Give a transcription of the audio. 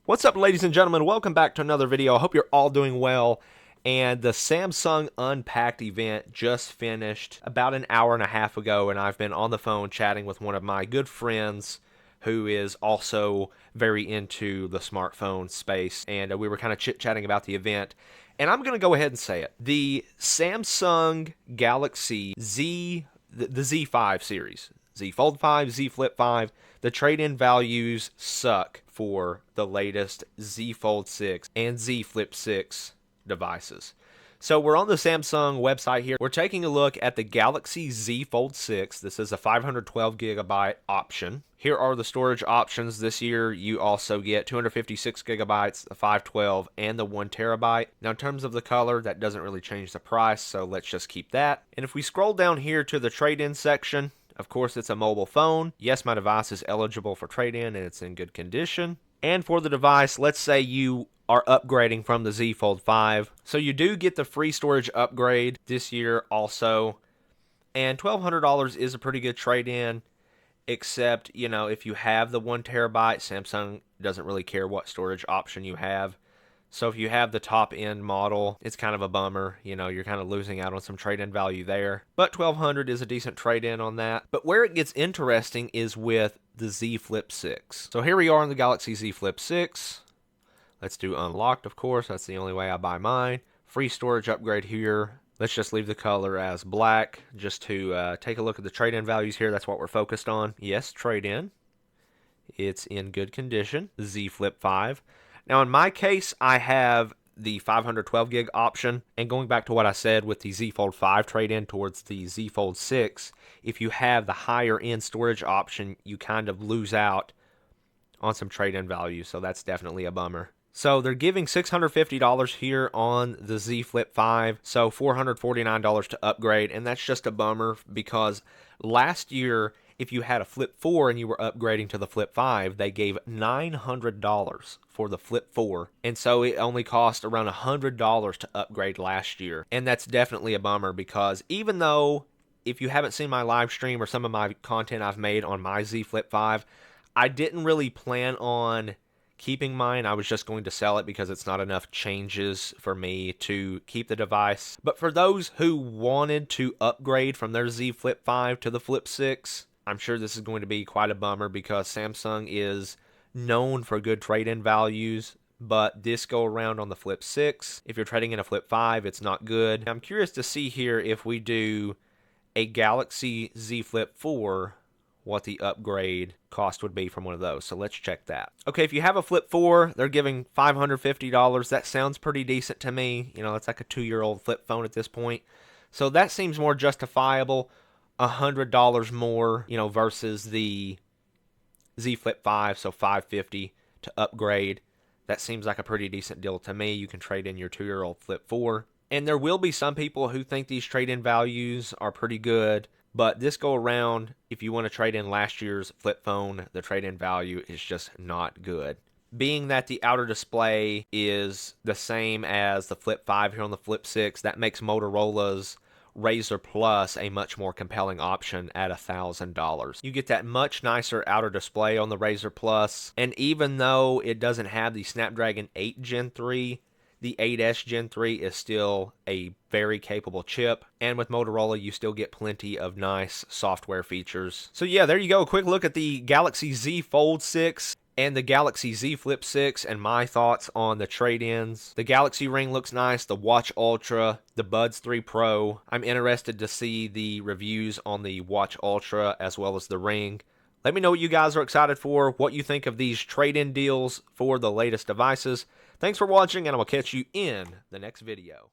What's up, ladies and gentlemen? Welcome back to another video. I hope you're all doing well. And the Samsung Unpacked event just finished about an hour and a half ago, and I've been on the phone chatting with one of my good friends who is also very into the smartphone space, and we were kind of chit-chatting about the event. And I'm going to go ahead and say it. The Samsung Galaxy Z, the Z5 series, Z Fold 5, Z Flip 5, the trade-in values suck for the latest Z Fold 6 and Z Flip 6 devices. So we're on the Samsung website here. We're taking a look at the Galaxy Z Fold 6. This is a 512 gigabyte option. Here are the storage options. This year you also get 256 gigabytes, the 512, and the 1 terabyte. Now in terms of the color, that doesn't really change the price, so let's just keep that. And if we scroll down here to the trade-in section, of course, it's a mobile phone. Yes, my device is eligible for trade-in and it's in good condition. And for the device, let's say you are upgrading from the Z Fold 5. So you do get the free storage upgrade this year also. And $1,200 is a pretty good trade-in, except, you know, if you have the 1 terabyte, Samsung doesn't really care what storage option you have. So if you have the top-end model, it's kind of a bummer. You know, you're kind of losing out on some trade-in value there. But $1,200 is a decent trade-in on that. But where it gets interesting is with the Z Flip 6. So here we are on the Galaxy Z Flip 6. Let's do unlocked, of course. That's the only way I buy mine. Free storage upgrade here. Let's just leave the color as black just to take a look at the trade-in values here. That's what we're focused on. Yes, trade-in. It's in good condition. Z Flip 5. Now, in my case, I have the 512 gig option, and going back to what I said with the Z Fold 5 trade-in towards the Z Fold 6, if you have the higher end storage option, you kind of lose out on some trade-in value, so that's definitely a bummer. So they're giving $650 here on the Z Flip 5, so $449 to upgrade, and that's just a bummer because last year, if you had a Flip 4 and you were upgrading to the Flip 5, they gave $900 for the Flip 4. And so it only cost around $100 to upgrade last year. And that's definitely a bummer because even though, if you haven't seen my live stream or some of my content I've made on my Z Flip 5, I didn't really plan on keeping mine. I was just going to sell it because it's not enough changes for me to keep the device. But for those who wanted to upgrade from their Z Flip 5 to the Flip 6, I'm sure this is going to be quite a bummer because Samsung is known for good trade-in values, but this go around on the Flip 6, if you're trading in a Flip 5, it's not good. I'm curious to see here if we do a Galaxy Z Flip 4, what the upgrade cost would be from one of those. So let's check that. Okay, if you have a Flip 4, they're giving $550. That sounds pretty decent to me. You know, it's like a 2-year-old flip phone at this point. So that seems more justifiable. $100 more, you know, versus the Z Flip 5, so $550 to upgrade. That seems like a pretty decent deal to me. You can trade in your 2-year-old Flip 4. And there will be some people who think these trade-in values are pretty good, but this go around, if you want to trade in last year's flip phone, the trade-in value is just not good. Being that the outer display is the same as the Flip 5 here on the Flip 6, that makes Motorola's Razr Plus a much more compelling option at $1,000. You get that much nicer outer display on the Razr Plus, and even though it doesn't have the Snapdragon 8 Gen 3, the 8S Gen 3 is still a very capable chip, and with Motorola you still get plenty of nice software features. So yeah, there you go, a quick look at the Galaxy Z Fold 6 and the Galaxy Z Flip 6 and my thoughts on the trade-ins. The Galaxy Ring looks nice, the Watch Ultra, the Buds 3 Pro. I'm interested to see the reviews on the Watch Ultra as well as the Ring. Let me know what you guys are excited for, what you think of these trade-in deals for the latest devices. Thanks for watching, and I will catch you in the next video.